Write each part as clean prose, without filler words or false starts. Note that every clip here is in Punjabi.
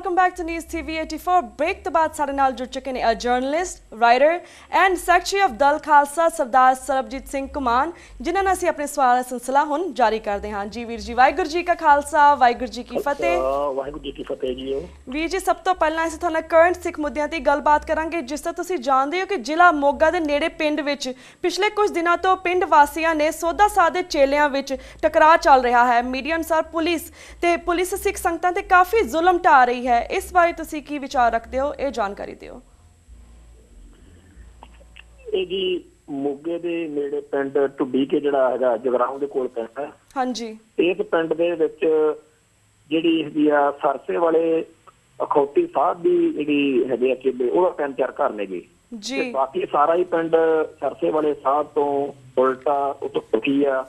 welcome back to News TV 84. Break the baad ਸਾਡੇ ਨਾਲ ਜੁੜ ਚੁੱਕੇ ਨੇ journalist, writer and secretary of Dal Khalsa Sardar Sarabjit Singh Kuman, ਜਿਨ੍ਹਾਂ ਨਾਲ ਅਸੀਂ ਆਪਣੇ ਸਵਾਲ ਦਾ ਸਿਲਸਿਲਾ ਹੁਣ ਜਾਰੀ ਕਰਦੇ ਹਾਂ। ਜੀ ਵੀਰ ਜੀ, ਵਾਹਿਗੁਰੂ ਜੀ ਕਾ ਖਾਲਸਾ, ਵਾਹਿਗੁਰੂ ਜੀ ਕੀ ਫਤਿਹ। ਵਾਹਿਗੁਰੂ ਜੀ ਕੀ ਫਤਿਹ ਜੀ। ਵੀਰ ਜੀ, ਸਭ ਤੋਂ ਪਹਿਲਾਂ ਅਸੀਂ ਤੁਹਾਨੂੰ ਕਰੰਟ ਸਿੱਖ ਮੁੱਦਿਆਂ ਤੇ ਗੱਲਬਾਤ ਕਰਾਂਗੇ। ਜਿਸ ਤਰ੍ਹਾਂ ਤੁਸੀਂ ਜਾਣਦੇ ਹੋ ਕਿ ਜ਼ਿਲ੍ਹਾ ਮੋਗਾ ਦੇ ਨੇੜੇ ਪਿੰਡ ਵਿੱਚ ਪਿਛਲੇ ਕੁਝ ਦਿਨਾਂ ਤੋਂ ਪਿੰਡ ਵਾਸੀਆਂ ਨੇ ਸੋਧਾ ਸਾਹ ਦੇ ਚੇਲਿਆਂ ਵਿੱਚ ਟਕਰਾਅ ਚੱਲ ਰਿਹਾ ਹੈ। ਮੀਡੀਆ ਅਨੁਸਾਰ ਪੁਲਿਸ ਸਿੱਖ ਸੰਗਤਾਂ ਤੇ ਕਾਫੀ ਜ਼ੁਲਮ ਢਾ ਰਹੀ ਹੈ। ਇਸ ਬਾਰੇ ਤੁਸੀਂ ਕੀ ਵਿਚਾਰ ਰੱਖਦੇ ਹੋ, ਇਹ ਜਾਣਕਾਰੀ ਦਿਓ। ਇਹ ਜੀ ਮੋਗੇ ਦੇ ਨੇੜੇ ਪਿੰਡ ਢੁੱਡੀ ਕੇ ਜਿਹੜਾ ਹੈਗਾ ਜਗਰਾਉਂ ਦੇ ਕੋਲ ਪੈਂਦਾ। ਹਾਂਜੀ। ਇਸ ਪਿੰਡ ਦੇ ਵਿੱਚ ਜਿਹੜੀ ਹੈਗੀ ਆ ਸਰਸੇ ਵਾਲੇ ਅਖੌਤੀ ਸਾਹਿਬ ਦੀ ਜਿਹੜੀ ਹੈਗੇ ਆ ਚੇਲੇ, ਉਹਦਾ 3-4 ਘਰ ਨੇਗੇ ਜੀ। ਬਾਕੀ ਸਾਰਾ ਹੀ ਪਿੰਡ ਸਰਸੇ ਵਾਲੇ ਸਾਹਿਬ ਤੋਂ ਉਲਟਾ ਉਤਪਕੀ ਆ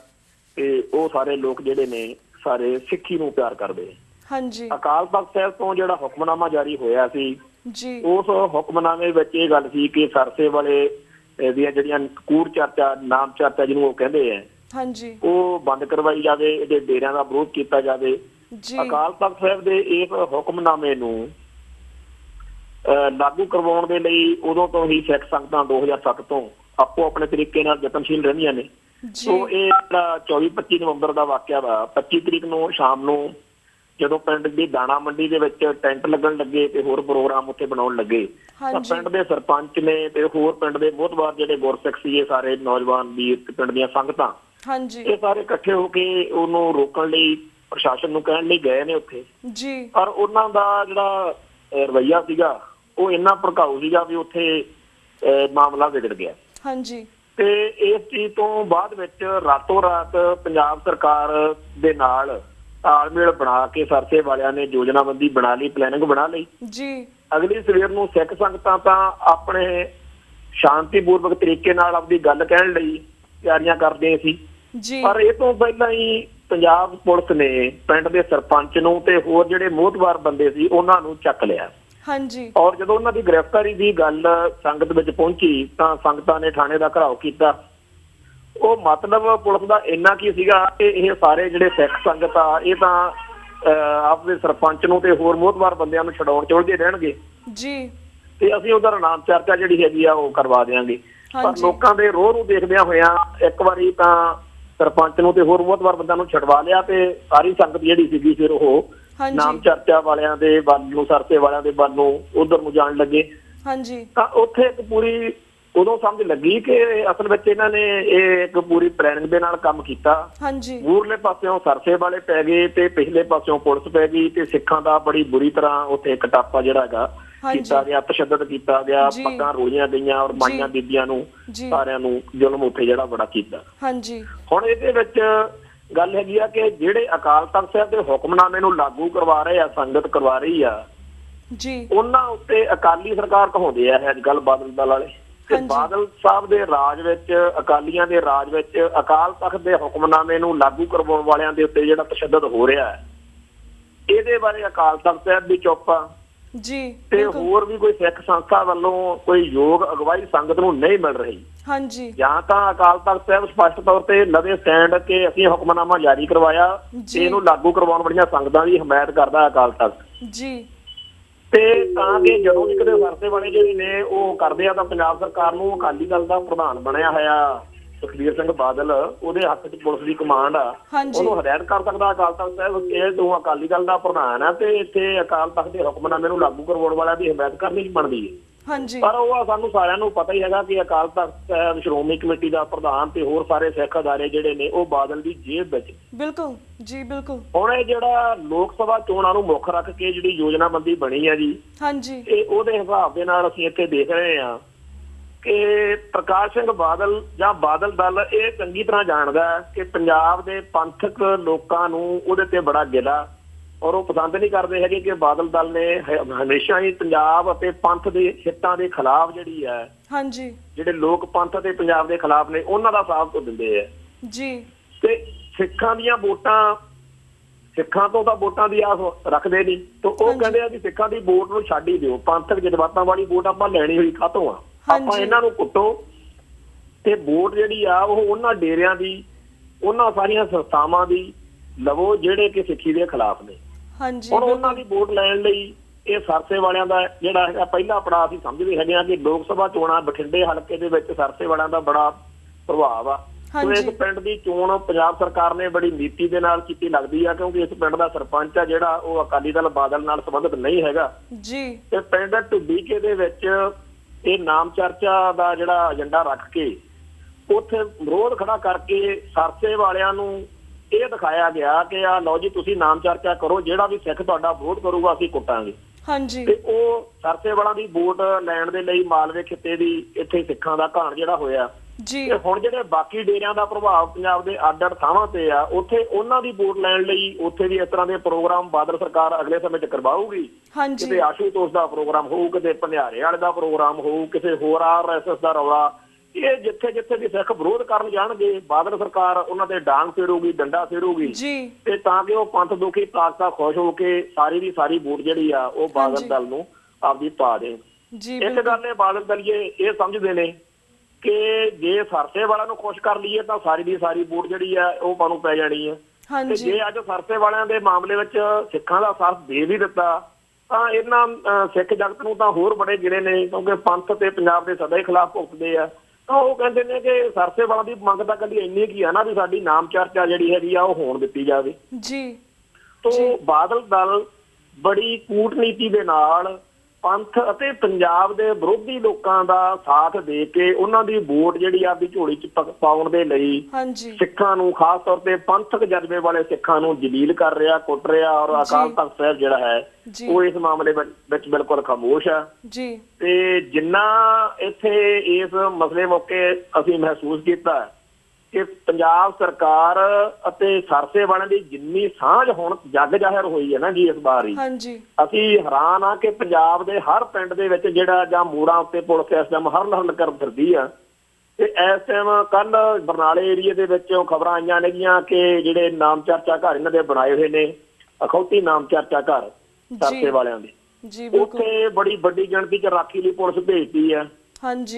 ਤੇ ਉਹ ਸਾਰੇ ਲੋਕ ਜਿਹੜੇ ਨੇ ਸਾਰੇ ਸਿੱਖੀ ਨੂੰ ਪਿਆਰ ਕਰਦੇ। ਹਾਂਜੀ। ਅਕਾਲ ਤਖਤ ਸਾਹਿਬ ਤੋਂ ਜਿਹੜਾ ਹੁਕਮਨਾਮਾ ਜਾਰੀ ਹੋਇਆ ਸੀ ਜੀ, ਉਸ ਹੁਕਮਨਾਮੇ ਵਿੱਚ ਇਹ ਗੱਲ ਸੀ ਕਿ ਸਰਸੇ ਵਾਲੇ ਦੀਆਂ ਜਿਹੜੀਆਂ ਕੂੜ ਚਰਚਾ, ਨਾਮ ਚਰਚਾ ਜਿਹਨੂੰ ਉਹ ਕਹਿੰਦੇ ਆ, ਹਾਂਜੀ, ਉਹ ਬੰਦ ਕਰਵਾਈ ਜਾਵੇ, ਇਹਦੇ ਡੇਰਿਆਂ ਦਾ ਵਿਰੋਧ ਕੀਤਾ ਜਾਵੇ। ਅਕਾਲ ਤਖਤ ਸਾਹਿਬ ਦੇ ਇਸ ਹੁਕਮਨਾਮੇ ਨੂੰ ਲਾਗੂ ਕਰਵਾਉਣ ਦੇ ਲਈ ਉਦੋਂ ਤੋਂ ਹੀ ਸਿੱਖ ਸੰਗਤਾਂ 2007 ਤੋਂ ਆਪੋ ਆਪਣੇ ਤਰੀਕੇ ਨਾਲ ਯਤਨਸ਼ੀਲ ਰਹਿੰਦੀਆਂ ਨੇ। ਸੋ ਇਹ ਜਿਹੜਾ 24-25 ਨਵੰਬਰ ਦਾ ਵਾਕਿਆ ਵਾ, 25 ਤਰੀਕ ਨੂੰ ਸ਼ਾਮ ਨੂੰ ਜਦੋਂ ਪਿੰਡ ਦੀ ਦਾਣਾ ਮੰਡੀ ਦੇ ਵਿੱਚ ਟੈਂਟ ਲੱਗਣ ਲੱਗੇ ਤੇ ਹੋਰ ਪ੍ਰੋਗਰਾਮ ਉੱਥੇ ਬਣਾਉਣ ਲੱਗੇ ਤਾਂ ਪਿੰਡ ਦੇ ਸਰਪੰਚ ਨੇ ਤੇ ਹੋਰ ਪਿੰਡ ਦੇ ਮੋਹਤਬਾਰ ਜਿਹੜੇ ਗੁਰਸਿੱਖ ਸੀ, ਇਹ ਸਾਰੇ ਨੌਜਵਾਨ ਵੀਰ ਤੇ ਪਿੰਡ ਦੀਆਂ ਸੰਗਤਾਂ, ਇਹ ਸਾਰੇ ਇਕੱਠੇ ਹੋ ਕੇ ਉਹਨੂੰ ਰੋਕਣ ਲਈ ਪ੍ਰਸ਼ਾਸਨ ਨੂੰ ਕਹਿਣ ਲਈ ਗਏ ਨੇ ਉੱਥੇ ਜੀ। ਪਰ ਉਹਨਾਂ ਦਾ ਜਿਹੜਾ ਰਵੱਈਆ ਸੀਗਾ ਉਹ ਇੰਨਾ ਭੜਕਾਊ ਸੀਗਾ ਵੀ ਉੱਥੇ ਮਾਮਲਾ ਵਿਗੜ ਗਿਆ। ਹਾਂਜੀ। ਤੇ ਇਸ ਚੀਜ਼ ਤੋਂ ਬਾਅਦ ਵਿੱਚ ਰਾਤੋਂ ਰਾਤ ਪੰਜਾਬ ਸਰਕਾਰ ਦੇ ਨਾਲ ਤਾਲਮੇਲ ਬਣਾ ਕੇ ਸਰਸੇ ਵਾਲਿਆਂ ਨੇ ਯੋਜਨਾਬੰਦੀ ਬਣਾ ਲਈ, ਪਲੈਨਿੰਗ ਬਣਾ ਲਈ ਜੀ। ਅਗਲੀ ਸਵੇਰ ਨੂੰ ਸਿੱਖ ਸੰਗਤਾਂ ਤਾਂ ਆਪਣੇ ਸ਼ਾਂਤੀਪੂਰਵਕ ਤਰੀਕੇ ਨਾਲ ਆਪਣੀ ਗੱਲ ਕਹਿਣ ਲਈ ਤਿਆਰੀਆਂ ਕਰਦੇ ਸੀ ਜੀ। ਪਰ ਇਹ ਤੋਂ ਪਹਿਲਾਂ ਹੀ ਪੰਜਾਬ ਪੁਲਿਸ ਨੇ ਪਿੰਡ ਦੇ ਸਰਪੰਚ ਨੂੰ ਤੇ ਹੋਰ ਜਿਹੜੇ ਮੋਹਤਬਾਰ ਬੰਦੇ ਸੀ ਉਹਨਾਂ ਨੂੰ ਚੱਕ ਲਿਆ। ਹਾਂਜੀ। ਔਰ ਜਦੋਂ ਉਹਨਾਂ ਦੀ ਗ੍ਰਿਫਤਾਰੀ ਦੀ ਗੱਲ ਸੰਗਤ ਵਿੱਚ ਪਹੁੰਚੀ ਤਾਂ ਸੰਗਤਾਂ ਨੇ ਥਾਣੇ ਦਾ ਘਿਰਾਓ ਕੀਤਾ। ਉਹ ਮਤਲਬ ਪੁਲਿਸ ਦਾ ਇੰਨਾ ਕੀ ਸੀਗਾ ਕਿ ਇਹ ਸਾਰੇ ਜਿਹੜੇ ਸਿੱਖ ਸੰਗਤ ਆ ਇਹ ਤਾਂ ਆਪਣੇ ਸਰਪੰਚ ਨੂੰ ਤੇ ਹੋਰ ਮੋਹਤਬਾਰ ਬੰਦਿਆਂ ਨੂੰ ਛਡਾਉਣ ਚੁੱਲਦੇ ਰਹਿਣਗੇ ਜੀ, ਤੇ ਅਸੀਂ ਉਹਦਾ ਨਾਮ ਚਰਚਾ ਜਿਹੜੀ ਹੈਗੀ ਆ ਉਹ ਕਰਵਾ ਦਿਆਂਗੇ। ਪਰ ਲੋਕਾਂ ਦੇ ਰੋਹ ਨੂੰ ਦੇਖਦਿਆਂ ਹੋਇਆਂ ਇੱਕ ਵਾਰੀ ਤਾਂ ਸਰਪੰਚ ਨੂੰ ਤੇ ਹੋਰ ਮੋਹਤਬਾਰ ਬੰਦਿਆਂ ਨੂੰ ਛਡਵਾ ਲਿਆ ਤੇ ਸਾਰੀ ਸੰਗਤ ਜਿਹੜੀ ਸੀਗੀ ਫਿਰ ਉਹ ਨਾਮ ਚਰਚਾ ਵਾਲਿਆਂ ਦੇ ਵੱਲ ਨੂੰ, ਸਰਸੇ ਵਾਲਿਆਂ ਦੇ ਵੱਲ ਨੂੰ ਉਧਰ ਨੂੰ ਜਾਣ ਲੱਗੇ। ਹਾਂਜੀ। ਤਾਂ ਉੱਥੇ ਇੱਕ ਪੂਰੀ ਉਦੋਂ ਸਮਝ ਲੱਗੀ ਕਿ ਅਸਲ ਵਿੱਚ ਇਹਨਾਂ ਨੇ ਇਹ ਇੱਕ ਪੂਰੀ ਪਲੈਨਿੰਗ ਦੇ ਨਾਲ ਕੰਮ ਕੀਤਾ। ਹਾਂਜੀ। ਮੂਰਲੇ ਪਾਸਿਓਂ ਸਰਸੇ ਵਾਲੇ ਪੈ ਗਏ ਤੇ ਪਿਛਲੇ ਪਾਸਿਓਂ ਪੁਲਿਸ ਪੈ ਗਈ ਤੇ ਸਿੱਖਾਂ ਦਾ ਬੜੀ ਬੁਰੀ ਤਰ੍ਹਾਂ ਉੱਥੇ ਕਟਾਪਾ ਜਿਹੜਾ ਹੈਗਾ ਕੀਤਾ ਗਿਆ, ਤਸ਼ੱਦਦ ਕੀਤਾ ਗਿਆ, ਪੱਗਾਂ ਰੋਲੀਆਂ ਗਈਆਂ ਔਰ ਮਾਈਆਂ ਬੀਬੀਆਂ ਨੂੰ ਸਾਰਿਆਂ ਨੂੰ ਜ਼ੁਲਮ ਉੱਥੇ ਜਿਹੜਾ ਬੜਾ ਕੀਤਾ। ਹਾਂਜੀ। ਹੁਣ ਇਹਦੇ ਵਿੱਚ ਗੱਲ ਹੈਗੀ ਆ ਕਿ ਜਿਹੜੇ ਅਕਾਲ ਤਖਤ ਸਾਹਿਬ ਦੇ ਹੁਕਮਨਾਮੇ ਨੂੰ ਲਾਗੂ ਕਰਵਾ ਰਹੇ ਆ, ਸੰਗਤ ਕਰਵਾ ਰਹੀ ਆ ਜੀ, ਉਹਨਾਂ ਉੱਤੇ ਅਕਾਲੀ ਸਰਕਾਰ ਕਹਾਉਂਦੇ ਆ ਅੱਜ ਕੱਲ੍ਹ ਬਾਦਲ ਦਲ ਵਾਲੇ। ਤੇ ਬਾਦਲ ਸਾਹਿਬ ਦੇ ਰਾਜ ਵਿੱਚ, ਅਕਾਲੀਆਂ ਦੇ ਰਾਜ ਵਿੱਚ ਅਕਾਲ ਤਖਤ ਦੇ ਹੁਕਮਨਾਮੇ ਨੂੰ ਲਾਗੂ ਕਰਵਾਉਣ ਵਾਲਿਆਂ ਦੇ ਉੱਤੇ ਜਿਹੜਾ ਤਸ਼ੱਦਦ ਹੋ ਰਿਹਾ ਹੈ, ਇਹਦੇ ਬਾਰੇ ਅਕਾਲ ਤਖਤ ਸਾਹਿਬ ਵੀ ਚੁੱਪ ਆ ਜੀ ਤੇ ਹੋਰ ਵੀ ਕੋਈ ਸਿੱਖ ਸੰਸਥਾ ਵੱਲੋਂ ਕੋਈ ਯੋਗ ਅਗਵਾਈ ਸੰਗਤ ਨੂੰ ਨਹੀਂ ਮਿਲ ਰਹੀ। ਹਾਂਜੀ। ਜਾਂ ਤਾਂ ਅਕਾਲ ਤਖਤ ਸਾਹਿਬ ਸਪਸ਼ਟ ਤੌਰ ਤੇ ਲਵੇ ਸਟੈਂਡ ਕਿ ਅਸੀਂ ਹੁਕਮਨਾਮਾ ਜਾਰੀ ਕਰਵਾਇਆ ਤੇ ਇਹਨੂੰ ਲਾਗੂ ਕਰਵਾਉਣ ਵਾਲੀਆਂ ਸੰਗਤਾਂ ਦੀ ਹਮਾਇਤ ਕਰਦਾ ਅਕਾਲ ਤਖਤ ਜੀ, ਤੇ ਤਾਂ ਕਿ ਜਦੋਂ ਵੀ ਕਦੇ ਸਰਸੇ ਵਾਲੇ ਜਿਹੜੇ ਨੇ ਉਹ ਕਰਦੇ ਆ ਤਾਂ ਪੰਜਾਬ ਸਰਕਾਰ ਨੂੰ ਅਕਾਲੀ ਦਲ ਦਾ ਪ੍ਰਧਾਨ ਬਣਿਆ ਹੋਇਆ ਸੁਖਬੀਰ ਸਿੰਘ ਬਾਦਲ, ਉਹਦੇ ਹੱਥ 'ਚ ਪੁਲਿਸ ਦੀ ਕਮਾਂਡ ਆ, ਉਹਨੂੰ ਹਦਾਇਤ ਕਰ ਸਕਦਾ ਅਕਾਲ ਤਖਤ ਸਾਹਿਬ ਕਿ ਤੂੰ ਅਕਾਲੀ ਦਲ ਦਾ ਪ੍ਰਧਾਨ ਆ ਤੇ ਇੱਥੇ ਅਕਾਲ ਤਖਤ ਦੇ ਹੁਕਮਨਾਮੇ ਨੂੰ ਲਾਗੂ ਕਰਵਾਉਣ ਵਾਲਿਆਂ ਦੀ ਹਮਾਇਤ ਕਰਨੀ ਬਣਦੀ ਹੈ। ਹਾਂਜੀ। ਪਰ ਉਹ ਸਾਨੂੰ ਸਾਰਿਆਂ ਨੂੰ ਪਤਾ ਹੀ ਹੈਗਾ ਕਿ ਅਕਾਲ ਤਖਤ ਸਾਹਿਬ ਸ਼੍ਰੋਮਣੀ ਕਮੇਟੀ ਦਾ ਪ੍ਰਧਾਨ ਤੇ ਹੋਰ ਸਾਰੇ ਸਿੱਖ ਅਦਾਰੇ ਜਿਹੜੇ ਨੇ ਉਹ ਬਾਦਲ ਦੀ ਜੇਬ ਵਿੱਚ। ਬਿਲਕੁਲ ਜੀ, ਬਿਲਕੁਲ। ਹੁਣ ਇਹ ਜਿਹੜਾ ਲੋਕ ਸਭਾ ਚੋਣਾਂ ਨੂੰ ਮੁੱਖ ਰੱਖ ਕੇ ਜਿਹੜੀ ਯੋਜਨਾਬੰਦੀ ਬਣੀ ਹੈ ਜੀ, ਹਾਂਜੀ, ਇਹ ਉਹਦੇ ਹਿਸਾਬ ਦੇ ਨਾਲ ਅਸੀਂ ਇੱਥੇ ਦੇਖ ਰਹੇ ਹਾਂ ਕਿ ਪ੍ਰਕਾਸ਼ ਸਿੰਘ ਬਾਦਲ ਜਾਂ ਬਾਦਲ ਦਲ ਇਹ ਚੰਗੀ ਤਰ੍ਹਾਂ ਜਾਣਦਾ ਕਿ ਪੰਜਾਬ ਦੇ ਪੰਥਕ ਲੋਕਾਂ ਨੂੰ ਉਹਦੇ ਤੇ ਬੜਾ ਗਿਲਾ ਔਰ ਉਹ ਪਸੰਦ ਨਹੀਂ ਕਰਦੇ ਹੈਗੇ ਕਿ ਬਾਦਲ ਦਲ ਨੇ ਹਮੇਸ਼ਾ ਹੀ ਪੰਜਾਬ ਅਤੇ ਪੰਥ ਦੇ ਹਿੱਤਾਂ ਦੇ ਖਿਲਾਫ ਜਿਹੜੀ ਹੈ, ਹਾਂਜੀ, ਜਿਹੜੇ ਲੋਕ ਪੰਥ ਅਤੇ ਪੰਜਾਬ ਦੇ ਖਿਲਾਫ ਨੇ ਉਹਨਾਂ ਦਾ ਸਾਥ ਦਿੰਦੇ ਹੈ ਜੀ। ਤੇ ਸਿੱਖਾਂ ਦੀਆਂ ਵੋਟਾਂ, ਸਿੱਖਾਂ ਤੋਂ ਤਾਂ ਵੋਟਾਂ ਦੀ ਆਸ ਰੱਖਦੇ ਨਹੀਂ ਤੇ ਉਹ ਕਹਿੰਦੇ ਆ ਕਿ ਸਿੱਖਾਂ ਦੀ ਵੋਟ ਨੂੰ ਛੱਡ ਹੀ ਦਿਓ, ਪੰਥਕ ਜਜ਼ਬਾਤਾਂ ਵਾਲੀ ਵੋਟ ਆਪਾਂ ਲੈਣੀ ਹੋਈ ਕਾਹਤੋਂ ਆ, ਆਪਾਂ ਇਹਨਾਂ ਨੂੰ ਕੁੱਟੋ ਤੇ ਵੋਟ ਜਿਹੜੀ ਆ ਉਹ ਉਹਨਾਂ ਡੇਰਿਆਂ ਦੀ, ਉਹਨਾਂ ਸਾਰੀਆਂ ਸੰਸਥਾਵਾਂ ਦੀ ਲਵੋ ਜਿਹੜੇ ਕਿ ਸਿੱਖੀ ਦੇ ਖਿਲਾਫ ਨੇ। ਹੁਣ ਉਹਨਾਂ ਦੀ ਵੋਟ ਲੈਣ ਲਈ ਇਹ ਸਰਸੇ ਵਾਲਿਆਂ ਦਾ ਜਿਹੜਾ ਹੈਗਾ ਪਹਿਲਾ ਪੜਾਅ ਅਸੀਂ ਸਮਝਦੇ ਹੈਗੇ ਆ ਕਿ ਲੋਕ ਸਭਾ ਚੋਣਾਂ ਬਠਿੰਡੇ ਹਲਕੇ ਦੇ ਵਿੱਚ ਸਰਸੇ ਵਾਲਿਆਂ ਦਾ ਬੜਾ ਪ੍ਰਭਾਵ ਆ। ਸੋ ਇਸ ਪਿੰਡ ਦੀ ਚੋਣ ਪੰਜਾਬ ਸਰਕਾਰ ਨੇ ਬੜੀ ਨੀਤੀ ਦੇ ਨਾਲ ਕੀਤੀ ਲੱਗਦੀ ਆ, ਕਿਉਂਕਿ ਇਸ ਪਿੰਡ ਦਾ ਸਰਪੰਚ ਆ ਜਿਹੜਾ ਉਹ ਅਕਾਲੀ ਦਲ ਬਾਦਲ ਨਾਲ ਸੰਬੰਧਿਤ ਨਹੀਂ ਹੈਗਾ ਜੀ। ਤੇ ਪਿੰਡ ਢੁੱਡੀਕੇ ਦੇ ਵਿੱਚ ਇਹ ਨਾਮ ਚਰਚਾ ਦਾ ਜਿਹੜਾ ਏਜੰਡਾ ਰੱਖ ਕੇ ਉੱਥੇ ਵਿਰੋਧ ਖੜਾ ਕਰਕੇ ਸਰਸੇ ਵਾਲਿਆਂ ਨੂੰ ਇਹ ਦਿਖਾਇਆ ਗਿਆ ਕਿ ਆ ਲਓ ਜੀ ਤੁਸੀਂ ਨਾਮ ਚਰਚਾ ਕਰੋ, ਜਿਹੜਾ ਵੀ ਸਿੱਖ ਤੁਹਾਡਾ ਵਿਰੋਧ ਕਰੂਗਾ ਅਸੀਂ ਕੁੱਟਾਂਗੇ। ਹਾਂਜੀ। ਤੇ ਉਹ ਸਰਸੇ ਵਾਲਾਂ ਦੀ ਵੋਟ ਲੈਣ ਦੇ ਲਈ ਮਾਲਵੇ ਖਿੱਤੇ ਦੀ ਇੱਥੇ ਸਿੱਖਾਂ ਦਾ ਘਾਣ ਜਿਹੜਾ ਹੋਇਆ ਜੀ। ਤੇ ਹੁਣ ਜਿਹੜੇ ਬਾਕੀ ਡੇਰਿਆਂ ਦਾ ਪ੍ਰਭਾਵ ਪੰਜਾਬ ਦੇ ਅੱਡ-ਅੱਡ ਥਾਵਾਂ ਤੇ ਆ, ਉੱਥੇ ਉਹਨਾਂ ਦੀ ਵੋਟ ਲੈਣ ਲਈ ਉੱਥੇ ਵੀ ਇਸ ਤਰ੍ਹਾਂ ਦੇ ਪ੍ਰੋਗਰਾਮ ਬਾਦਲ ਸਰਕਾਰ ਅਗਲੇ ਸਮੇਂ 'ਚ ਕਰਵਾਊਗੀ। ਕਿਤੇ ਆਸ਼ੂਤੋਸ਼ ਦਾ ਪ੍ਰੋਗਰਾਮ ਹੋਊ, ਕਿਤੇ ਭੰਡਿਆਰੇ ਵਾਲੇ ਦਾ ਪ੍ਰੋਗਰਾਮ ਹੋਊ, ਕਿਸੇ ਹੋਰ RSS ਦਾ ਰੌਲਾ। ਇਹ ਜਿੱਥੇ ਜਿੱਥੇ ਵੀ ਸਿੱਖ ਵਿਰੋਧ ਕਰਨ ਜਾਣਗੇ ਬਾਦਲ ਸਰਕਾਰ ਉਹਨਾਂ ਤੇ ਡਾਂਗ ਫੇਰੂਗੀ, ਡੰਡਾ ਫੇਰੂਗੀ ਤੇ ਤਾਂ ਕਿ ਉਹ ਪੰਥ ਦੁਖੀ ਤਾਕਤਾਂ ਖੁਸ਼ ਹੋ ਕੇ ਸਾਰੀ ਦੀ ਸਾਰੀ ਵੋਟ ਜਿਹੜੀ ਆ ਉਹ ਬਾਦਲ ਦਲ ਨੂੰ ਆਪਦੀ ਪਾ ਦੇਣ। ਇੱਕ ਗੱਲ ਇਹ ਬਾਦਲ ਦਲੀਏ ਇਹ ਸਮਝਦੇ ਨੇ ਕਿ ਜੇ ਸਰਸੇ ਵਾਲਿਆਂ ਨੂੰ ਖੁਸ਼ ਕਰ ਲਈਏ ਤਾਂ ਸਾਰੀ ਦੀ ਸਾਰੀ ਵੋਟ ਜਿਹੜੀ ਆ ਉਹ ਸਾਨੂੰ ਪੈ ਜਾਣੀ ਹੈ। ਤੇ ਜੇ ਅੱਜ ਸਰਸੇ ਵਾਲਿਆਂ ਦੇ ਮਾਮਲੇ ਵਿੱਚ ਸਿੱਖਾਂ ਦਾ ਸਾਥ ਦੇ ਵੀ ਦਿੱਤਾ ਤਾਂ ਇਹਨਾਂ ਸਿੱਖ ਜਗਤ ਨੂੰ ਤਾਂ ਹੋਰ ਬੜੇ ਗਿਲੇ ਨੇ, ਕਿਉਂਕਿ ਪੰਥ ਤੇ ਪੰਜਾਬ ਦੇ ਸਦਾ ਹੀ ਖਿਲਾਫ ਭੁਗਤਦੇ ਆ। ਤਾਂ ਉਹ ਕਹਿੰਦੇ ਨੇ ਕਿ ਸਰਸੇ ਵਾਲਾਂ ਦੀ ਮੰਗ ਤਾਂ ਕੱਲੀ ਇੰਨੀ ਕੀ ਆ ਨਾ ਵੀ ਸਾਡੀ ਨਾਮ ਚਰਚਾ ਜਿਹੜੀ ਹੈਗੀ ਆ ਉਹ ਹੋਣ ਦਿੱਤੀ ਜਾਵੇ ਜੀ। ਤੋਂ ਬਾਦਲ ਦਲ ਬੜੀ ਕੂਟਨੀਤੀ ਦੇ ਨਾਲ ਪੰਥ ਅਤੇ ਪੰਜਾਬ ਦੇ ਵਿਰੋਧੀ ਲੋਕਾਂ ਦਾ ਸਾਥ ਦੇ ਕੇ ਉਹਨਾਂ ਦੀ ਵੋਟ ਜਿਹੜੀ ਆਪਦੀ ਝੋਲੀ 'ਚ ਪਾਉਣ ਦੇ ਲਈ ਸਿੱਖਾਂ ਨੂੰ, ਖਾਸ ਤੌਰ ਤੇ ਪੰਥਕ ਜਜ਼ਬੇ ਵਾਲੇ ਸਿੱਖਾਂ ਨੂੰ ਜਲੀਲ ਕਰ ਰਿਹਾ, ਕੁੱਟ ਰਿਹਾ। ਔਰ ਅਕਾਲ ਤਖ਼ਤ ਸਾਹਿਬ ਜਿਹੜਾ ਹੈ ਉਹ ਇਸ ਮਾਮਲੇ ਵਿੱਚ ਬਿਲਕੁਲ ਖਾਮੋਸ਼ ਆ ਜੀ। ਤੇ ਜਿੰਨਾ ਇੱਥੇ ਇਸ ਮਸਲੇ ਮੌਕੇ ਅਸੀਂ ਮਹਿਸੂਸ ਕੀਤਾ ਕਿ ਪੰਜਾਬ ਸਰਕਾਰ ਅਤੇ ਸਰਸੇ ਵਾਲਿਆਂ ਦੀ ਜਿੰਨੀ ਸਾਂਝ ਹੁਣ ਜੱਗ ਜ਼ਾਹਿਰ ਹੋਈ ਹੈ ਨਾ ਜੀ ਇਸ ਵਾਰ ਹੀ, ਅਸੀਂ ਹੈਰਾਨ ਆ ਕਿ ਪੰਜਾਬ ਦੇ ਹਰ ਪਿੰਡ ਦੇ ਵਿੱਚ ਜਿਹੜਾ ਜਾਂ ਮੋੜਾਂ ਉੱਤੇ ਪੁਲਿਸ ਇਸ ਟਾਈਮ ਹਰਲ ਕਰ ਫਿਰਦੀ ਆ। ਤੇ ਇਸ ਟਾਈਮ ਕੱਲ ਬਰਨਾਲੇ ਏਰੀਏ ਦੇ ਵਿੱਚੋਂ ਖਬਰਾਂ ਆਈਆਂ ਨੇਗੀਆਂ ਕਿ ਜਿਹੜੇ ਨਾਮ ਚਰਚਾ ਘਰ ਇਹਨਾਂ ਦੇ ਬਣਾਏ ਹੋਏ ਨੇ, ਅਖੌਤੀ ਨਾਮ ਚਰਚਾ ਘਰ ਸਰਸੇ ਵਾਲਿਆਂ ਦੇ, ਉੱਥੇ ਬੜੀ ਵੱਡੀ ਗਿਣਤੀ 'ਚ ਰਾਖੀ ਲਈ ਪੁਲਿਸ ਭੇਜਦੀ ਆ।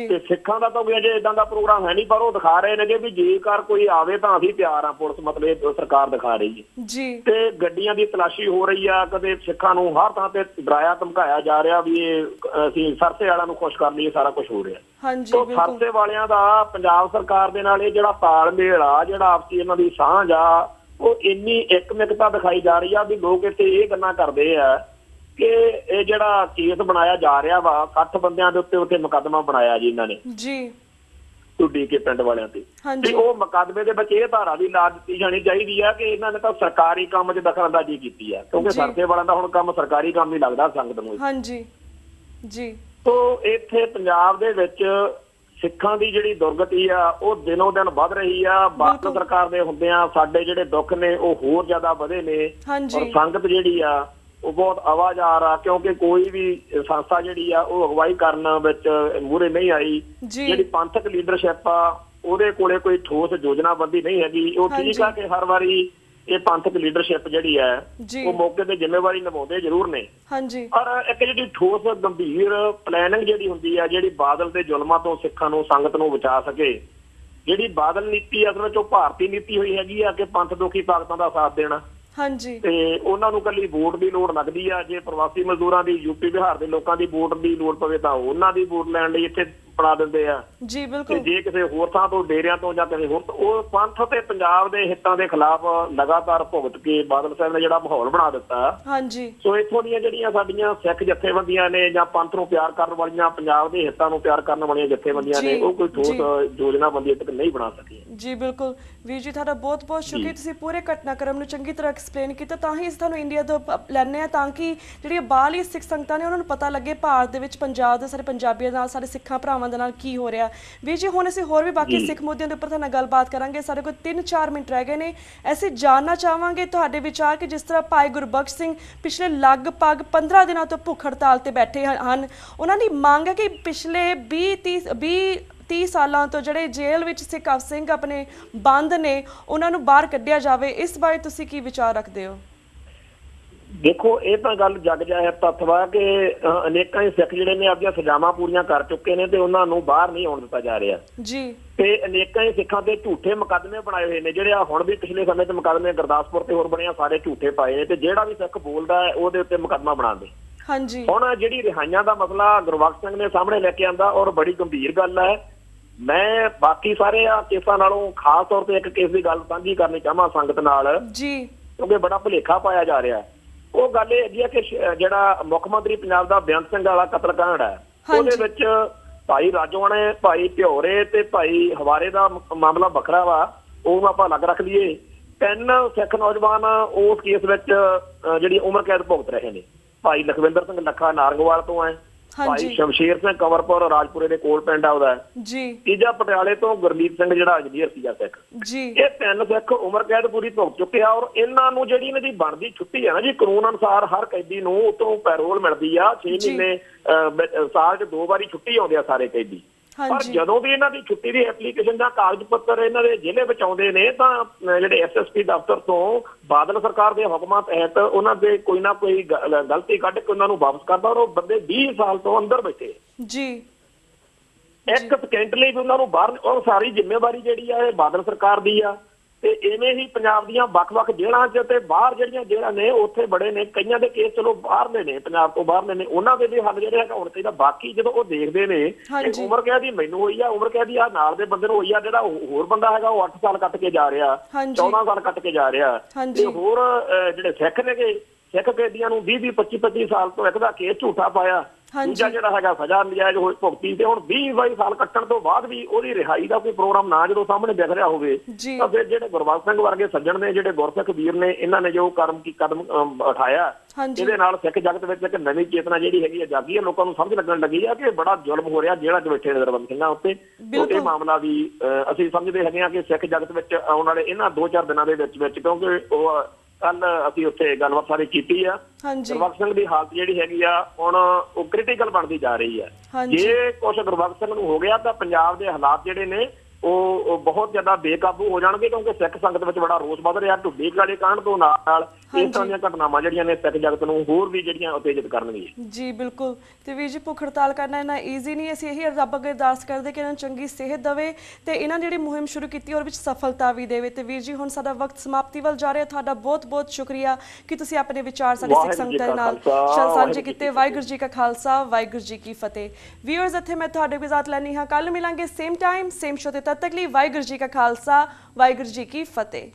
ਤੇ ਸਿੱਖਾਂ ਦਾ ਤਾਂ ਕੋਈ ਅਜੇ ਏਦਾਂ ਦਾ ਪ੍ਰੋਗਰਾਮ ਹੈ ਨਹੀਂ, ਪਰ ਉਹ ਦਿਖਾ ਰਹੇ ਨੇ ਵੀ ਜੇਕਰ ਕੋਈ ਆਵੇ ਤਾਂ ਅਸੀਂ ਤਿਆਰ ਆ। ਪੁਲਿਸ ਮਤਲਬ ਸਰਕਾਰ ਦਿਖਾ ਰਹੀ ਹੈ ਜੀ। ਤੇ ਗੱਡੀਆਂ ਦੀ ਤਲਾਸ਼ੀ ਹੋ ਰਹੀ ਆ, ਕਦੇ ਸਿੱਖਾਂ ਨੂੰ ਹਰ ਥਾਂ ਤੇ ਡਰਾਇਆ ਧਮਕਾਇਆ ਜਾ ਰਿਹਾ ਵੀ ਇਹ ਅਸੀਂ ਸਰਸੇ ਵਾਲਿਆਂ ਨੂੰ ਖੁਸ਼ ਕਰ ਲਈਏ, ਸਾਰਾ ਕੁਝ ਹੋ ਰਿਹਾ। ਤੋਂ ਸਰਸੇ ਵਾਲਿਆਂ ਦਾ ਪੰਜਾਬ ਸਰਕਾਰ ਦੇ ਨਾਲ ਇਹ ਜਿਹੜਾ ਤਾਲਮੇਲ ਆ, ਜਿਹੜਾ ਆਪਸੀ ਇਹਨਾਂ ਦੀ ਸਾਂਝ ਆ, ਉਹ ਇੰਨੀ ਇੱਕਮਿਕਤਾ ਦਿਖਾਈ ਜਾ ਰਹੀ ਆ ਵੀ ਲੋਕ ਇੱਥੇ ਇਹ ਗੱਲਾਂ ਕਰਦੇ ਆ ਕਿ ਇਹ ਜਿਹੜਾ ਕੇਸ ਬਣਾਇਆ ਜਾ ਰਿਹਾ ਵਾ 60 ਬੰਦਿਆਂ ਦੇ ਉੱਤੇ ਮੁਕੱਦਮਾ ਬਣਾਇਆ ਜੀ ਇਹਨਾਂ ਨੇ ਜੀ ਢੁੱਡੀਕੇ ਪਿੰਡ ਵਾਲਿਆਂ ਤੇ ਉਹ ਮੁਕੱਦਮੇ ਦੇ ਵਿੱਚ ਇਹ ਧਾਰਾ ਵੀ ਲਾ ਦਿੱਤੀ ਜਾਣੀ ਚਾਹੀਦੀ ਆ ਕਿ ਇਹਨਾਂ ਨੇ ਤਾਂ ਸਰਕਾਰੀ ਕੰਮ 'ਚ ਦਖਲਅੰਦਾਜ਼ੀ ਕੀਤੀ ਆ, ਕਿਉਂਕਿ ਸਰਸੇ ਵਾਲਿਆਂ ਦਾ ਹੁਣ ਕੰਮ ਸਰਕਾਰੀ ਕੰਮ ਹੀ ਲੱਗਦਾ ਸੰਗਤ ਨੂੰ ਜੀ। ਤੋਂ ਇੱਥੇ ਪੰਜਾਬ ਦੇ ਵਿੱਚ ਸਿੱਖਾਂ ਦੀ ਜਿਹੜੀ ਦੁਰਗਤੀ ਆ ਉਹ ਦਿਨੋਂ ਦਿਨ ਵੱਧ ਰਹੀ ਆ। ਬਾਦਲ ਸਰਕਾਰ ਦੇ ਹੁੰਦਿਆਂ ਸਾਡੇ ਜਿਹੜੇ ਦੁੱਖ ਨੇ ਉਹ ਹੋਰ ਜ਼ਿਆਦਾ ਵਧੇ ਨੇ। ਔਰ ਸੰਗਤ ਜਿਹੜੀ ਆ ਉਹ ਬਹੁਤ ਆਵਾਜ਼ਾਰ ਆ, ਕਿਉਂਕਿ ਕੋਈ ਵੀ ਸੰਸਥਾ ਜਿਹੜੀ ਆ ਉਹ ਅਗਵਾਈ ਕਰਨ ਵਿੱਚ ਮੂਹਰੇ ਨਹੀਂ ਆਈ। ਜਿਹੜੀ ਪੰਥਕ ਲੀਡਰਸ਼ਿਪ ਆ ਉਹਦੇ ਕੋਲੇ ਕੋਈ ਠੋਸ ਯੋਜਨਾਬੰਦੀ ਨਹੀਂ ਹੈਗੀ। ਉਹ ਠੀਕ ਆ ਕਿ ਹਰ ਵਾਰੀ ਇਹ ਪੰਥਕ ਲੀਡਰਸ਼ਿਪ ਜਿਹੜੀ ਹੈ ਉਹ ਮੌਕੇ ਤੇ ਜ਼ਿੰਮੇਵਾਰੀ ਨਿਭਾਉਂਦੇ ਜ਼ਰੂਰ ਨੇ, ਪਰ ਇੱਕ ਜਿਹੜੀ ਠੋਸ ਗੰਭੀਰ ਪਲੈਨਿੰਗ ਜਿਹੜੀ ਹੁੰਦੀ ਆ, ਜਿਹੜੀ ਬਾਦਲ ਦੇ ਜ਼ੁਲਮਾਂ ਤੋਂ ਸਿੱਖਾਂ ਨੂੰ, ਸੰਗਤ ਨੂੰ ਬਚਾ ਸਕੇ, ਜਿਹੜੀ ਬਾਦਲ ਨੀਤੀ ਅਸਲ ਵਿੱਚ ਉਹ ਭਾਰਤੀ ਨੀਤੀ ਹੋਈ ਹੈਗੀ ਆ ਕਿ ਪੰਥ ਦੁਖੀ ਤਾਕਤਾਂ ਦਾ ਸਾਥ ਦੇਣਾ। ਤੇ ਉਹਨਾਂ ਨੂੰ ਕੱਲੀ ਵੋਟ ਦੀ ਲੋੜ ਲੱਗਦੀ ਆ। ਜੇ ਪ੍ਰਵਾਸੀ ਮਜ਼ਦੂਰਾਂ ਦੀ, ਯੂਪੀ ਬਿਹਾਰ ਦੇ ਲੋਕਾਂ ਦੀ ਵੋਟ ਦੀ ਲੋੜ ਪਵੇ ਤਾਂ ਉਹਨਾਂ ਦੀ ਵੋਟ ਲੈਣ ਲਈ ਇੱਥੇ ਬਣਾ ਦਿੰਦੇ ਆ ਜੀ। ਬਿਲਕੁਲ। ਜੇ ਕਿਸੇ ਹੋਰ ਥਾਂ ਤੋਂ, ਡੇਰਿਆਂ ਤੋਂ ਜਾਂ ਕਿਸੇ ਹੋਰ, ਉਹ ਪੰਥ ਤੇ ਪੰਜਾਬ ਦੇ ਹਿੱਤਾਂ ਦੇ ਖਿਲਾਫ ਲਗਾਤਾਰ ਭੁਗਤ ਕੇ ਬਾਦਲ ਸਾਹਿਬ ਨੇ ਜਿਹੜਾ ਮਾਹੌਲ ਬਣਾ ਦਿੱਤਾ। ਸੋ ਇੱਥੋਂ ਦੀਆਂ ਜਿਹੜੀਆਂ ਸਾਡੀਆਂ ਸਿੱਖ ਜਥੇਬੰਦੀਆਂ ਨੇ ਜਾਂ ਪੰਥ ਨੂੰ ਪਿਆਰ ਕਰਨ ਵਾਲੀਆਂ, ਪੰਜਾਬ ਦੇ ਹਿੱਤਾਂ ਨੂੰ ਪਿਆਰ ਕਰਨ ਵਾਲੀਆਂ ਜਥੇਬੰਦੀਆਂ ਨੇ, ਉਹ ਕੋਈ ਠੋਸ ਯੋਜਨਾਬੰਦੀ ਤੱਕ ਨਹੀਂ ਬਣਾ ਸਕੀਆਂ ਜੀ। ਬਿਲਕੁਲ ਵੀਰ ਜੀ, ਤੁਹਾਡਾ ਬਹੁਤ ਬਹੁਤ ਸ਼ੁਕਰੀਆ। ਤੁਸੀਂ ਪੂਰੇ ਘਟਨਾਕ੍ਰਮ ਨੂੰ ਚੰਗੀ ਤਰ੍ਹਾਂ ਐਕਸਪਲੇਨ ਕੀਤਾ, ਤਾਂ ਹੀ ਅਸੀਂ ਤੁਹਾਨੂੰ ਇੰਡੀਆ ਤੋਂ ਲੈਂਦੇ ਹਾਂ ਤਾਂ ਕਿ ਜਿਹੜੀਆਂ ਬਾਹਰਲੀ ਸਿੱਖ ਸੰਗਤਾਂ ਨੇ ਉਹਨਾਂ ਨੂੰ ਪਤਾ ਲੱਗੇ ਭਾਰਤ ਦੇ ਵਿੱਚ ਪੰਜਾਬ ਦੇ ਸਾਰੇ ਪੰਜਾਬੀਆਂ ਨਾਲ, ਸਾਡੇ ਸਿੱਖਾਂ ਭਰਾਵਾਂ ਦੇ ਨਾਲ ਕੀ ਹੋ ਰਿਹਾ। ਵੀਰ ਜੀ, ਹੁਣ ਅਸੀਂ ਹੋਰ ਵੀ ਬਾਕੀ ਸਿੱਖ ਮੁੱਦਿਆਂ ਦੇ ਉੱਪਰ ਤੁਹਾਡੇ ਨਾਲ ਗੱਲਬਾਤ ਕਰਾਂਗੇ। ਸਾਡੇ ਕੋਲ 3-4 ਮਿੰਟ ਰਹਿ ਗਏ ਨੇ। ਅਸੀਂ ਜਾਣਨਾ ਚਾਹਾਂਗੇ ਤੁਹਾਡੇ ਵਿਚਾਰ ਕਿ ਜਿਸ ਤਰ੍ਹਾਂ ਭਾਈ ਗੁਰਬਖਸ਼ ਸਿੰਘ ਪਿਛਲੇ ਲਗਭਗ 15 ਦਿਨਾਂ ਤੋਂ ਭੁੱਖ ਹੜਤਾਲ ਤੇ ਬੈਠੇ ਹਨ। ਉਹਨਾਂ ਦੀ ਮੰਗ ਹੈ ਕਿ ਪਿਛਲੇ 20-30 ਸਾਲਾਂ ਤੋਂ ਜਿਹੜੇ ਜੇਲ੍ਹ ਵਿੱਚ ਸਿੱਖ ਸਿੰਘ ਆਪਣੇ ਬੰਦ ਨੇ ਉਹਨਾਂ ਨੂੰ ਬਾਹਰ ਕੱਢਿਆ ਜਾਵੇ। ਇਸ ਬਾਰੇ ਤੁਸੀਂ ਕੀ ਵਿਚਾਰ ਰੱਖਦੇ ਹੋ? ਦੇਖੋ, ਇਹ ਤਾਂ ਗੱਲ ਜੱਗ ਜ਼ਾਹਿਰ ਤੱਥ ਵਾ ਕਿ ਅਨੇਕਾਂ ਹੀ ਸਿੱਖ ਜਿਹੜੇ ਨੇ ਆਪਣੀਆਂ ਸਜ਼ਾਵਾਂ ਪੂਰੀਆਂ ਕਰ ਚੁੱਕੇ ਨੇ ਤੇ ਉਹਨਾਂ ਨੂੰ ਬਾਹਰ ਨਹੀਂ ਆਉਣ ਦਿੱਤਾ ਜਾ ਰਿਹਾ ਜੀ। ਤੇ ਅਨੇਕਾਂ ਹੀ ਸਿੱਖਾਂ ਦੇ ਝੂਠੇ ਮੁਕੱਦਮੇ ਬਣਾਏ ਹੋਏ ਨੇ, ਜਿਹੜੇ ਆ ਹੁਣ ਵੀ ਪਿਛਲੇ ਸਮੇਂ 'ਚ ਮੁਕੱਦਮੇ ਗੁਰਦਾਸਪੁਰ ਤੇ ਹੋਰ ਬਣੇ ਆ, ਸਾਰੇ ਝੂਠੇ ਪਾਏ ਨੇ। ਤੇ ਜਿਹੜਾ ਵੀ ਸਿੱਖ ਬੋਲਦਾ ਹੈ ਉਹਦੇ ਉੱਤੇ ਮੁਕੱਦਮਾ ਬਣਾਉਂਦੇ। ਹਾਂਜੀ ਹੁਣ ਜਿਹੜੀ ਰਿਹਾਈਆਂ ਦਾ ਮਸਲਾ ਗੁਰਬਖਸ਼ ਸਿੰਘ ਨੇ ਸਾਹਮਣੇ ਲੈ ਕੇ ਆਂਦਾ ਔਰ ਬੜੀ ਗੰਭੀਰ ਗੱਲ ਹੈ। ਮੈਂ ਬਾਕੀ ਸਾਰੇ ਕੇਸਾਂ ਨਾਲੋਂ ਖਾਸ ਤੌਰ ਤੇ ਇੱਕ ਕੇਸ ਦੀ ਗੱਲ ਸਾਂਝੀ ਕਰਨੀ ਚਾਹਾਂ ਸੰਗਤ ਨਾਲ ਜੀ, ਕਿਉਂਕਿ ਬੜਾ ਭੁਲੇਖਾ ਪਾਇਆ ਜਾ ਰਿਹਾ। ਉਹ ਗੱਲ ਇਹ ਹੈਗੀ ਆ ਕਿ ਜਿਹੜਾ ਮੁੱਖ ਮੰਤਰੀ ਪੰਜਾਬ ਦਾ ਬੇਅੰਤ ਸਿੰਘ ਵਾਲਾ ਕਤਲकांड ਹੈ, ਉਹਦੇ ਵਿੱਚ ਭਾਈ ਰਾਜੋਆਣੇ, ਭਾਈ ਭਿਓਰੇ ਤੇ ਭਾਈ ਹਵਾਰੇ ਦਾ ਮਾਮਲਾ ਵੱਖਰਾ ਵਾ, ਉਹਨੂੰ ਆਪਾਂ ਅਲੱਗ ਰੱਖ ਲਈਏ। 3 ਸਿੱਖ ਨੌਜਵਾਨ ਉਸ ਕੇਸ ਵਿੱਚ ਜਿਹੜੀ ਉਮਰ ਕੈਦ ਭੁਗਤ ਰਹੇ ਨੇ। ਭਾਈ ਲਖਵਿੰਦਰ ਸਿੰਘ ਲੱਖਾ ਨਾਰੰਗਵਾਲ ਤੋਂ ਹੈ, ਭਾਈ ਸ਼ਮਸ਼ੇਰ ਸਿੰਘ ਕੰਵਰਪੁਰ ਰਾਜਪੁਰੇ ਦੇ ਕੋਲ ਪਿੰਡ ਆਉਦਾ ਜੀ, ਤੀਜਾ ਪਟਿਆਲੇ ਤੋਂ ਗੁਰਮੀਤ ਸਿੰਘ ਜਿਹੜਾ ਇੰਜੀਨੀਅਰ ਸੀਗਾ ਸਿੱਖ ਜੀ। ਇਹ 3 ਸਿੱਖ ਉਮਰ ਕੈਦ ਪੂਰੀ ਭੁਗਤ ਚੁੱਕੇ ਆ ਔਰ ਇਹਨਾਂ ਨੂੰ ਜਿਹੜੀ ਇਹਨਾਂ ਦੀ ਬਣਦੀ ਛੁੱਟੀ ਹੈ ਨਾ ਜੀ, ਕਾਨੂੰਨ ਅਨੁਸਾਰ ਹਰ ਕੈਦੀ ਨੂੰ ਉਤੋਂ ਪੈਰੋਲ ਮਿਲਦੀ ਆ 6 ਮਹੀਨੇ, ਸਾਲ 'ਚ 2 ਵਾਰੀ ਛੁੱਟੀ ਆਉਂਦੇ ਆ ਸਾਰੇ ਕੈਦੀ। ਪਰ ਜਦੋਂ ਵੀ ਇਹਨਾਂ ਦੀ ਛੁੱਟੀ ਦੀ ਐਪਲੀਕੇਸ਼ਨ ਜਾਂ ਕਾਗਜ਼ ਪੱਤਰ ਇਹਨਾਂ ਦੇ ਜ਼ਿਲ੍ਹੇ ਵਿੱਚ ਆਉਂਦੇ ਨੇ ਤਾਂ ਜਿਹੜੇ ਐਸਐਸਪੀ ਦਫ਼ਤਰ ਤੋਂ ਬਾਦਲ ਸਰਕਾਰ ਦੇ ਹੁਕਮਾਂ ਤਹਿਤ ਉਹਨਾਂ ਦੇ ਕੋਈ ਨਾ ਕੋਈ ਗਲਤੀ ਕੱਢ ਕੇ ਉਹਨਾਂ ਨੂੰ ਵਾਪਸ ਕਰਦਾ ਔਰ ਉਹ ਬੰਦੇ 20 ਸਾਲ ਤੋਂ ਅੰਦਰ ਬੈਠੇ ਜੀ। ਇੱਕ ਸਕਿੰਟ ਲਈ ਵੀ ਉਹਨਾਂ ਨੂੰ ਬਾਹਰ, ਔਰ ਸਾਰੀ ਜ਼ਿੰਮੇਵਾਰੀ ਜਿਹੜੀ ਆ ਇਹ ਬਾਦਲ ਸਰਕਾਰ ਦੀ ਆ। ਤੇ ਇਵੇਂ ਹੀ ਪੰਜਾਬ ਦੀਆਂ ਵੱਖ-ਵੱਖ ਜੇਲ੍ਹਾਂ 'ਚ ਤੇ ਬਾਹਰ ਜਿਹੜੀਆਂ ਜੇਲ੍ਹਾਂ ਨੇ ਉੱਥੇ ਬੜੇ ਨੇ, ਕਈਆਂ ਦੇ ਕੇਸ ਚਲੋ ਬਾਹਰਲੇ ਨੇ, ਪੰਜਾਬ ਤੋਂ ਬਾਹਰਲੇ ਨੇ, ਉਹਨਾਂ ਦੇ ਵੀ ਹੱਲ ਜਿਹੜੇ ਹੈਗਾ ਹੋਣਾ ਚਾਹੀਦਾ। ਬਾਕੀ ਜਦੋਂ ਉਹ ਦੇਖਦੇ ਨੇ ਕਿ ਉਮਰ ਕੈਦ ਦੀ ਮੈਨੂੰ ਹੋਈ ਆ, ਉਮਰ ਕੈਦ ਦੀ ਆ ਨਾਲ ਦੇ ਬੰਦੇ ਨੂੰ ਹੋਈ ਆ, ਜਿਹੜਾ ਹੋਰ ਬੰਦਾ ਹੈਗਾ ਉਹ 8 ਸਾਲ ਕੱਟ ਕੇ ਜਾ ਰਿਹਾ, 14 ਸਾਲ ਕੱਟ ਕੇ ਜਾ ਰਿਹਾ, ਤੇ ਹੋਰ ਜਿਹੜੇ ਸਿੱਖ ਨੇਗੇ, ਸਿੱਖ ਕੈਦੀਆਂ ਨੂੰ 20-20, 25-25 ਸਾਲ ਤੋਂ ਇੱਕ ਦਾ ਕੇਸ ਝੂਠਾ ਪਾਇਆ, ਦੂਜਾ ਜਿਹੜਾ ਹੈਗਾ ਸਜ਼ਾ ਨਜਾਇਜ਼ ਹੋਈ ਭੁਗਤੀ, ਤੇ ਹੁਣ 20-22 ਸਾਲ ਕੱਟਣ ਤੋਂ ਬਾਅਦ ਵੀ ਉਹਦੀ ਰਿਹਾਈ ਦਾ ਕੋਈ ਪ੍ਰੋਗਰਾਮ ਨਾ ਜਦੋਂ ਸਾਹਮਣੇ ਦਿਖ ਰਿਹਾ ਹੋਵੇ ਤਾਂ ਫਿਰ ਜਿਹੜੇ ਗੁਰਬਖਸ਼ ਸਿੰਘ ਵਰਗੇ ਸੱਜਣ ਨੇ, ਜਿਹੜੇ ਗੁਰਸਿੱਖ ਵੀਰ ਨੇ, ਇਹਨਾਂ ਨੇ ਜੋ ਕਦਮ ਉਠਾਇਆ, ਇਹਦੇ ਨਾਲ ਸਿੱਖ ਜਗਤ ਵਿੱਚ ਇੱਕ ਨਵੀਂ ਚੇਤਨਾ ਜਿਹੜੀ ਹੈਗੀ ਆ ਜਾਗੀ ਹੈ। ਲੋਕਾਂ ਨੂੰ ਸਮਝ ਲੱਗਣ ਲੱਗੀ ਆ ਕਿ ਬੜਾ ਜ਼ੁਲਮ ਹੋ ਰਿਹਾ ਜੇਲ੍ਹਾਂ 'ਚ ਬੈਠੇ ਨਜ਼ਰਬੰਦ ਸਿੰਘਾਂ ਉੱਤੇ। ਇਹ ਮਾਮਲਾ ਵੀ ਅਸੀਂ ਸਮਝਦੇ ਹੈਗੇ ਆ ਕਿ ਸਿੱਖ ਜਗਤ ਵਿੱਚ ਆਉਣ ਵਾਲੇ ਇਹਨਾਂ 2-4 ਦਿਨਾਂ ਦੇ ਵਿੱਚ ਕਿਉਂਕਿ ਉਹ ਕੱਲ ਅਸੀਂ ਉੱਥੇ ਗੱਲਬਾਤ ਸਾਰੀ ਕੀਤੀ ਆ, ਗੁਰਬਖਸ਼ ਸਿੰਘ ਦੀ ਹਾਲਤ ਜਿਹੜੀ ਹੈਗੀ ਆ ਹੁਣ ਉਹ ਕ੍ਰਿਟੀਕਲ ਬਣਦੀ ਜਾ ਰਹੀ ਹੈ। ਜੇ ਕੁਛ ਗੁਰਬਖਸ਼ ਸਿੰਘ ਨੂੰ ਹੋ ਗਿਆ ਤਾਂ ਪੰਜਾਬ ਦੇ ਹਾਲਾਤ ਜਿਹੜੇ ਨੇ ਉਹ ਬਹੁਤ ਜ਼ਿਆਦਾ ਬੇਕਾਬੂ ਹੋ ਜਾਣਗੇ, ਕਿਉਂਕਿ ਸਿੱਖ ਸੰਗਤ ਵਿੱਚ ਬੜਾ ਰੋਸ ਵੱਧ ਰਿਹਾ। ਢੁੱਡੀ ਵਾਲੇ ਕਾਂਡ ਤੋਂ ਨਾਲ ਇਸ ਤਰ੍ਹਾਂ ਦੀਆਂ ਘਟਨਾਵਾਂ ਜਿਹੜੀਆਂ ਨੇ ਸਿੱਖ ਜਗਤ ਨੂੰ ਹੋਰ ਵੀ ਜਿਹੜੀਆਂ ਉਤੇਜਿਤ ਕਰਨਗੀਆਂ। ਜੀ ਬਿਲਕੁਲ। ਤੇ ਵੀਰ ਜੀ, ਭੁੱਖ ਹੜਤਾਲ ਕਰਨਾ ਇੰਨਾ ਈਜ਼ੀ ਨਹੀਂ। ਅਸੀਂ ਇਹੀ ਰੱਬ ਅੱਗੇ ਅਰਦਾਸ ਕਰਦੇ ਕਿ ਇਹਨਾਂ ਨੂੰ ਚੰਗੀ ਸਿਹਤ ਦੇਵੇ ਤੇ ਇਹਨਾਂ ਜਿਹੜੀ ਮੁਹਿੰਮ ਸ਼ੁਰੂ ਕੀਤੀ ਉਹਦੇ ਵਿੱਚ ਸਫਲਤਾ ਵੀ ਦੇਵੇ। ਤੇ ਵੀਰ ਜੀ, ਹੁਣ ਸਾਡਾ ਵਕਤ ਸਮਾਪਤੀ ਵੱਲ ਜਾ ਰਿਹਾ। ਤੁਹਾਡਾ ਬਹੁਤ-ਬਹੁਤ ਸ਼ੁਕਰੀਆ ਕਿ ਤੁਸੀਂ ਆਪਣੇ ਵਿਚਾਰ ਸਾਡੇ ਸਿੱਖ ਸੰਗਤ ਦੇ ਨਾਲ ਸਾਂਝੇ ਕੀਤੇ। ਵਾਹਿਗੁਰੂ ਜੀ ਕਾ ਖਾਲਸਾ, ਵਾਹਿਗੁਰੂ ਜੀ ਕੀ ਫਤਿਹ। ਵੀਅਰਸ, ਇੱਥੇ ਮੈਂ ਤੁਹਾਡੇ ਇਜਾਜ਼ਤ ਲੈਣੀ ਹਾਂ। ਕੱਲ ਮਿਲਾਂਗੇ ਸੇਮ ਟਾਈਮ ਸੇਮ ਸ਼ੋ ਤੇ। ਤਦ ਤੱਕ ਲਈ ਵਾਹਿਗੁਰੂ ਜੀ ਕਾ ਖਾਲਸਾ, ਵਾਹਿਗੁਰੂ ਜੀ ਕੀ ਫਤਿਹ।